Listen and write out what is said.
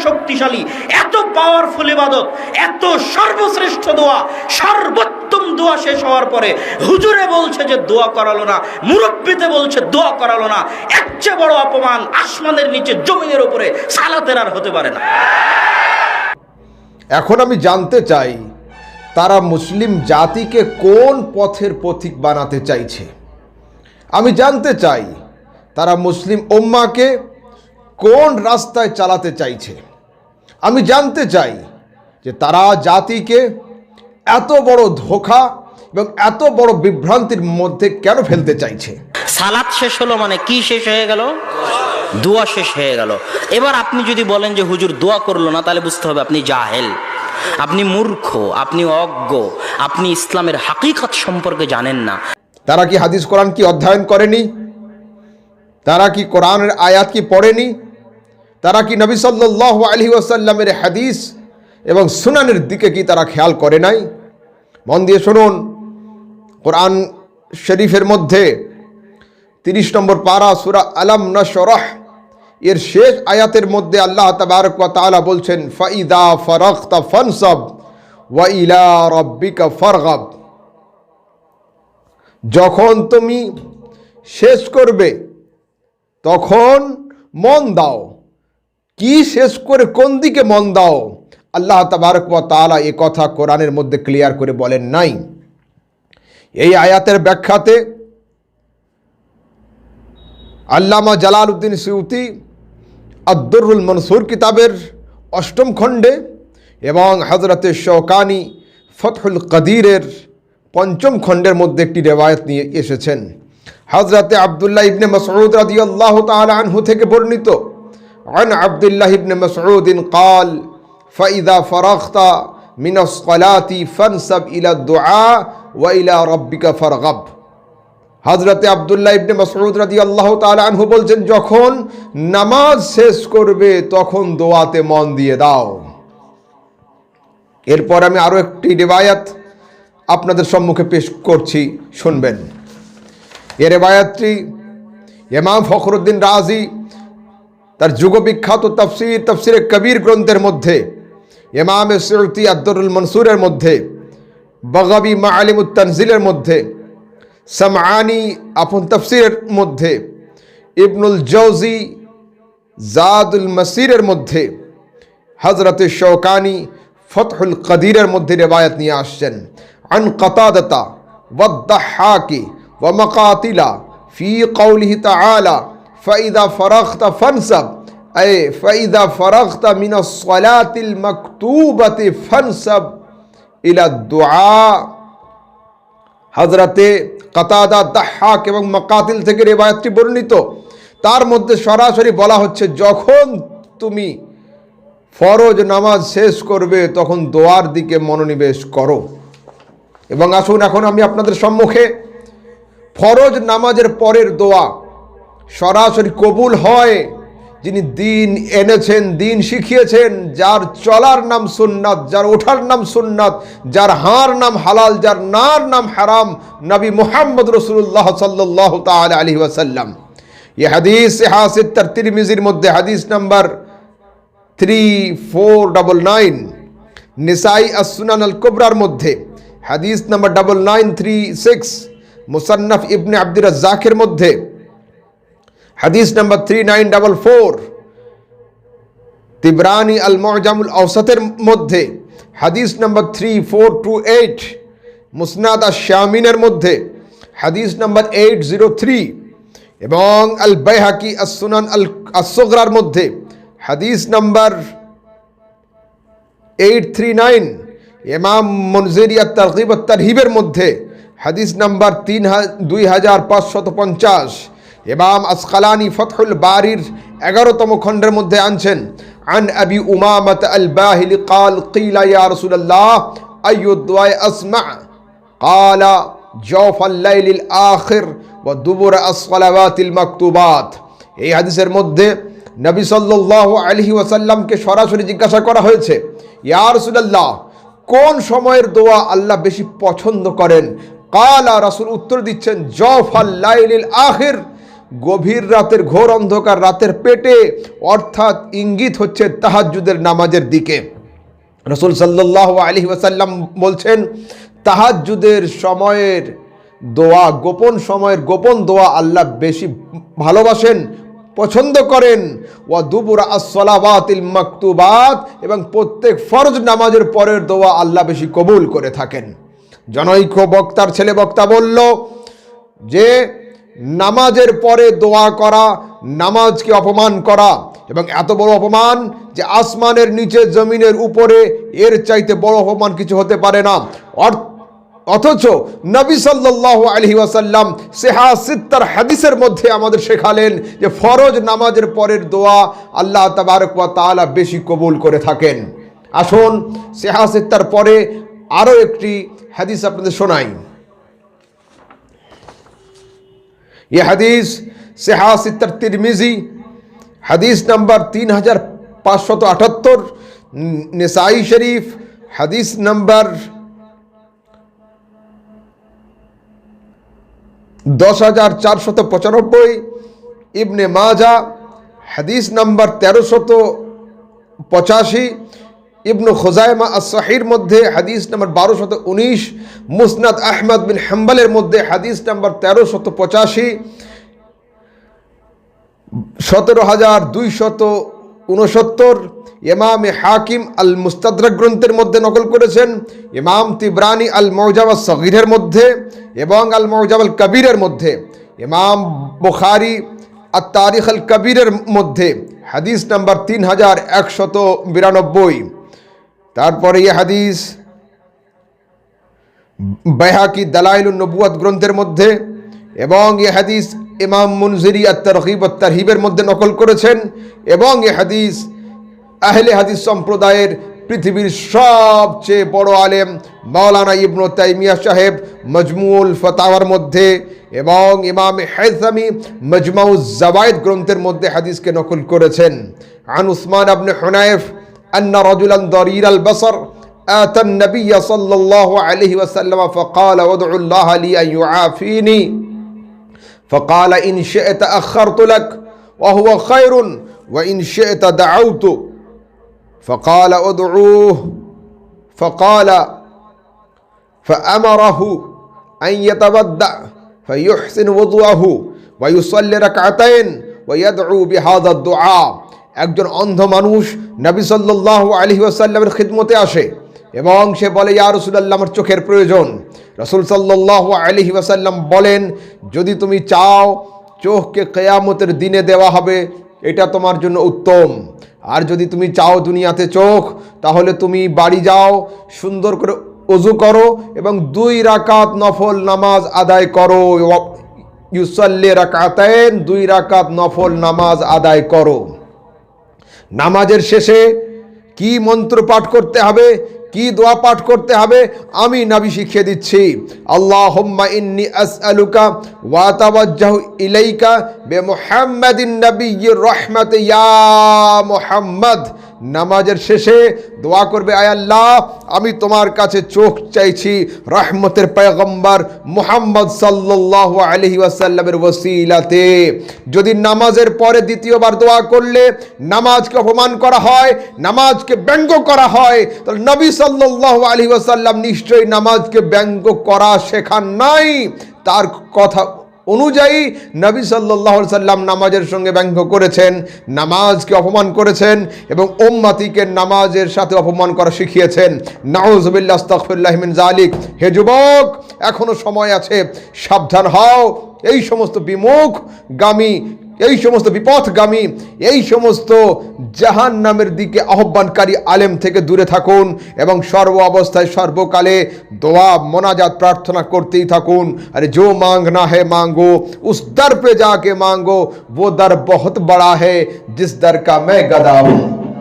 শক্তিশালী, এত পাওয়ারফুল ইবাদত, এত সর্বশ্রেষ্ঠ দোয়া, সর্বোত্তম দোয়া শেষ হওয়ার পরে হুজুরে বলছে যে দোয়া করালো না, মুরব্বিতে বলছে দোয়া করালো না, এর চেয়ে বড় অপমান আসমানের নিচে জমিনের উপরে সালাতের আর হতে পারে না। এখন আমি জানতে চাই, তারা মুসলিম জাতিকে কোন পথের পথিক বানাতে চাইছে? আমি জানতে চাই, তারা মুসলিম উম্মাকে কোন রাস্তায় চালাতে চাইছে? আমি জানতে চাই যে তারা জাতিকে এত বড় ধোঁকা এবং এত বড় বিভ্রান্তির মধ্যে কেন ফেলতে চাইছে? সালাত শেষ হলো মানে কি শেষ হয়ে গেল? দোয়া শেষ হয়ে গেল। এবার আপনি যদি বলেন যে হুজুর দোয়া করলো না, তাহলে বুঝতে হবে আপনি জাহেল, আপনি মূর্খ, আপনি অজ্ঞ, আপনি ইসলামের হাকিকত সম্পর্কে জানেন না। তারা কি হাদিস কোরআন কি অধ্যয়ন করেনি? তারা কি কোরআনের আয়াত কি পড়েনি? তারা কি নবী সাল্লাল্লাহু আলাইহি ওয়াসাল্লামের হাদিস এবং সুনানের দিকে কি তারা খেয়াল করে নাই? মন দিয়ে শুনুন, কোরআন শরীফের মধ্যে 30 নম্বর পারা সূরা আলাম নাশরাহ এর শেষ আয়াতের মধ্যে আল্লাহ তাবারক ওয়া তাআলা বলছেন, ফাইদা ফারাগতা ফানসাব ওয়া ইলা রাব্বিকা ফারগাব। যখন তুমি শেষ করবে তখন মন দাও। কি শেষ করে কোন দিকে মন দাও? আল্লাহ তাবারক ওয়া তাআলা এই কথা কোরআনের মধ্যে ক্লিয়ার করে বলেন নাই। এই আয়াতের ব্যাখ্যাতে আল্লামা জালালউদ্দিন সুয়ুতি আদ-দুররুল মনসুর কিতাবের 8ম খণ্ডে এবং হযরতে শওকানি ফতহুল কাদিরের 5ম খণ্ডের মধ্যে একটি রিওয়ায়াত নিয়ে এসেছেন। হযরতে আব্দুল্লাহ ইবনে মাসউদ রাদিয়াল্লাহু তাআলা আনহু থেকে বর্ণিত, আন আব্দুল্লাহ ইবনে মাসউদ قال فإذا فرغت من الصلاة فانصب إلى الدعاء وإلى ربك فارغب। হযরতে আব্দুল্লাহ ইবনে মাসউদ রাদিয়াল্লাহু তাআলা আনহু বলছেন, যখন নামাজ শেষ করবে তখন দোয়াতে মন দিয়ে দাও। এরপর আমি আরো একটি রিওয়ায়াত আপনাদের সম্মুখে পেশ করছি, শুনবেন। এই রিওয়ায়াতটি ইমাম ফখরুদ্দিন রাজি তার যুগবিখ্যাত তাফসীরে কবির গ্রন্থের মধ্যে, ইমাম সুয়ুতি আদ-দুররুল মনসুরের মধ্যে, বাগাবী মাআলিমুত তানজিলের মধ্যে, সামআনি আপন তাফসীরের মধ্যে, ইবনুল জাওজি জাদুল মাসিরের মধ্যে, হযরতে শওকানি ফতহুল কাদিরের মধ্যে রিওয়ায়াত নিয়ে আসছেন। আন কাতাদাতা ওয়াদ-দাহহাকি ওয়া মাকাতিলা ফি কওলিহি তাআলা ফাইদা ফারাগতা ফানসাব, আই ফাইদা ফারাগতা মিনাস সালাতিল মাকতুবাতি ফানসাব ইলা দুআ। হযরতে কাতাদা, দাহহাক এবং মাকাতিল থেকে রিওয়ায়াতটি বর্ণিত। তার মধ্যে সরাসরি বলা হচ্ছে, যখন তুমি ফরজ নামাজ শেষ করবে তখন দোয়ার দিকে মনোনিবেশ করো। এবং আসুন এখন আমি আপনাদের সম্মুখে ফরজ নামাজের পরের দোয়া সরাসরি কবুল হয় যিনি দিন এনেছেন, দিন শিখিয়েছেন, যার চলার নাম সুন্নাত, যার ওঠার নাম সুন্নাত, যার হার নাম হালাল, যার নার নাম হারাম, নবী মুহাম্মদ রাসূলুল্লাহ সাল্লাল্লাহু তাআলা আলাইহি ওয়াসাল্লাম। এই হাদিস হাসিদ তার তিরমিজির মধ্যে হাদিস নাম্বার 3499, নিসাই আস-সুনান আল-কুবরার মধ্যে হাদিস নাম্বার 9936, মুসান্নাফ ইবনে আব্দুর রাজ্জাকের মধ্যে হাদিস নাম্বার 3944, তিবরানি আল মুআজামুল আওসাতের মধ্যে হাদিস নাম্বার 3428, মুসনাদ আশ-শামিনের মধ্যে হাদিস নাম্বার 803 এবং আল বাইহাকি আস-সুনান আস-সুগরার মধ্যে হাদিস নাম্বার 839, ইমাম মুনজিরি আত-তারগিব আত-তারহিবের মধ্যে হাদিস নাম্বার 2550, ইমাম আসকালানি ফতহুল বারির 11তম খণ্ডের মধ্যে আনছেন। আন আবি উমামাহ আল-বাহিলি قال قيل يا رسول الله أي الدعاء أسمع قال جوف الليل الآخر ودبر الصلوات المكتوبات। এই হাদিসের মধ্যে নবী সাল্লাল্লাহু আলাইহি ওয়াসাল্লামকে সরাসরি জিজ্ঞাসা করা হয়েছে, ইয়া রাসূলুল্লাহ, কোন সময়ের দোয়া আল্লাহ বেশি পছন্দ করেন? কালা, রাসূল উত্তর দিচ্ছেন, জওফাল লাইলিল আখির, গভীর রাতের ঘোর অন্ধকার রাতের পেটে, অর্থাৎ ইঙ্গিত হচ্ছে তাহাজ্জুদের নামাজের দিকে। রাসূল সাল্লাল্লাহু আলাইহি ওয়াসাল্লাম বলছেন, তাহাজ্জুদের সময়ের দোয়া, গোপন সময়ের গোপন দোয়া আল্লাহ বেশি ভালোবাসেন, পছন্দ করেন। ওয়া দুবুরা আস-সালাওয়াতিল মাকতুবাত, এবং প্রত্যেক ফরজ নামাজের পরের দোয়া আল্লাহ বেশি কবুল করে থাকেন। জনৈক বক্তার ছেলে বক্তা বলল যে নামাজের পরে দোয়া করা নামাজকে অপমান করা, এবং এত বড় অপমান যে আসমানের নিচে জমিনের উপরে এর চাইতে বড় অপমান কিছু হতে পারে না। অথচ নবী সাল্লাল্লাহু আলাইহি ওয়াসাল্লাম সিহা সিত্তার হাদিসের মধ্যে আমাদের শেখালেন যে ফরজ নামাজের পরের দোয়া আল্লাহ তাবারক ওয়া তাআলা বেশি কবুল করে থাকেন। আসুন সিহা সিত্তার পরে আরও একটি হাদিস আপনাদের শোনাই। ये हदीस सिहा सित्तर तिरमिजी हदीस नंबर 3578, निसाई शरीफ हदीस नंबर 10495, इब्ने माजा हदीस नंबर 1385, इब्न खुजाइमा as-सहीर मध्य हदीस नंबर 1219, मुस्नद अहमद बिन हम्बलेर मध्य हदीस नंबर 1385, 17269, इमाम हाकिम अल मुस्तदरक ग्रंथेर मध्य नकल करेছেন, इमाम तिब्रानी अल मुअज्जम अस-सगीरेर मध्य एवं अल मुअज्जम अल कबीरेर मध्य, इमाम बुखारी अत-तारिख अल कबीरेर मध्य हदीस नंबर 3192। তারপরে এই হাদিস বাইহাকি দালাইলুন নবুওয়াত গ্রন্থের মধ্যে এবং এই হাদিস ইমাম মুনজিরি আত-তারগীব ওয়াত তারহিবের মধ্যে নকল করেছেন, এবং এই হাদিস আহলে হাদিস সম্প্রদায়ের পৃথিবীর সবচেয়ে বড় আলেম মাওলানা ইবনে তাইমিয়া সাহেব মজমুউল ফাতাওয়ার মধ্যে এবং ইমাম হাইসামি মাজমাউজ জাওয়ায়েদ গ্রন্থের মধ্যে হাদিসকে নকল করেছেন। আন উসমান ইবনে হুনাইফ أن رجلا ضرير البصر آتى النبي صلى الله عليه وسلم فقال وادع الله لي أن يعافيني، فقال إن شئت أخرت لك وهو خير وإن شئت دعوت، فقال ادعوه، فقال فأمره أن يتودع فيحسن وضوءه ويصلي ركعتين ويدعو بهذا الدعاء। একজন অন্ধ মানুষ নবী সাল্লাল্লাহু আলাইহি ওয়াসাল্লামের খিদমতে আসে এবং সে বলে, ইয়া রাসূলুল্লাহ, আমার চোখের প্রয়োজন। রাসূল সাল্লাল্লাহু আলাইহি ওয়াসাল্লাম বলেন, যদি তুমি চাও চোখকে কিয়ামতের দিনে দেওয়া হবে, এটা তোমার জন্য উত্তম। আর যদি তুমি চাও দুনিয়াতে চোখ, তাহলে তুমি বাড়ি যাও, সুন্দর করে ওযু করো এবং 2 রাকাত নফল নামাজ আদায় করো। ইউসাল্লি রাকাতাইন, 2 রাকাত নফল নামাজ আদায় করো। নামাজের শেষে কি মন্ত্র পাঠ করতে হবে, কি দোয়া পাঠ করতে হবে আমি নবী শিখিয়ে দিচ্ছি। আল্লাহুম্মা ইন্নী আসআলুকা ওয়া তাওয়াজ্জাহু ইলাইকা বিমুহাম্মাদিন নাবিয়্যির রাহমাতি ইয়া মুহাম্মদ। নামাজের শেষে দোয়া করবে, আয় আল্লাহ, আমি তোমার কাছে চোখ চাইছি রহমতের পয়গম্বর মুহাম্মদ সাল্লাল্লাহু আলাইহি ওয়াসাল্লামের ওসিলাতে। যদি নামাজের পরে দ্বিতীয়বার দোয়া করলে নামাজকে অপমান করা হয়, নামাজকে ব্যঙ্গ করা হয়, তাহলে নবী সাল্লাল্লাহু আলাইহি ওয়াসাল্লাম নিশ্চয়ই নামাজকে ব্যঙ্গ করা শেখান নাই। তার কথা অনুযায়ী নবী সাল্লাল্লাহু আলাইহি ওয়াসাল্লাম নামাজের সঙ্গে ব্যঙ্গ করেছেন, নামাজকে অপমান করেছেন এবং উম্মতিকে নামাজের সাথে অপমান করা শিখিয়েছেন। নাউযুবিল্লাহ, আস্তাগফিরুল্লাহ মিন যালিক। হে যুবক, এখনো সময় আছে, সাবধান হও। এই সমস্ত বিমুখগামী, এই সমস্ত বিপথগামী, এই সমস্ত জাহান্নামের দিকে আহ্বানকারী আলেম থেকে দূরে থাকুন এবং সর্ব অবস্থায় সর্বকালে দোয়া মোনাজাত প্রার্থনা করতেই থাকুন। আরে जो मांगना है मांगो, उस दर पे जाके मांगो, वो दर बहुत बड़ा है जिस दर का मैं गदा हूं।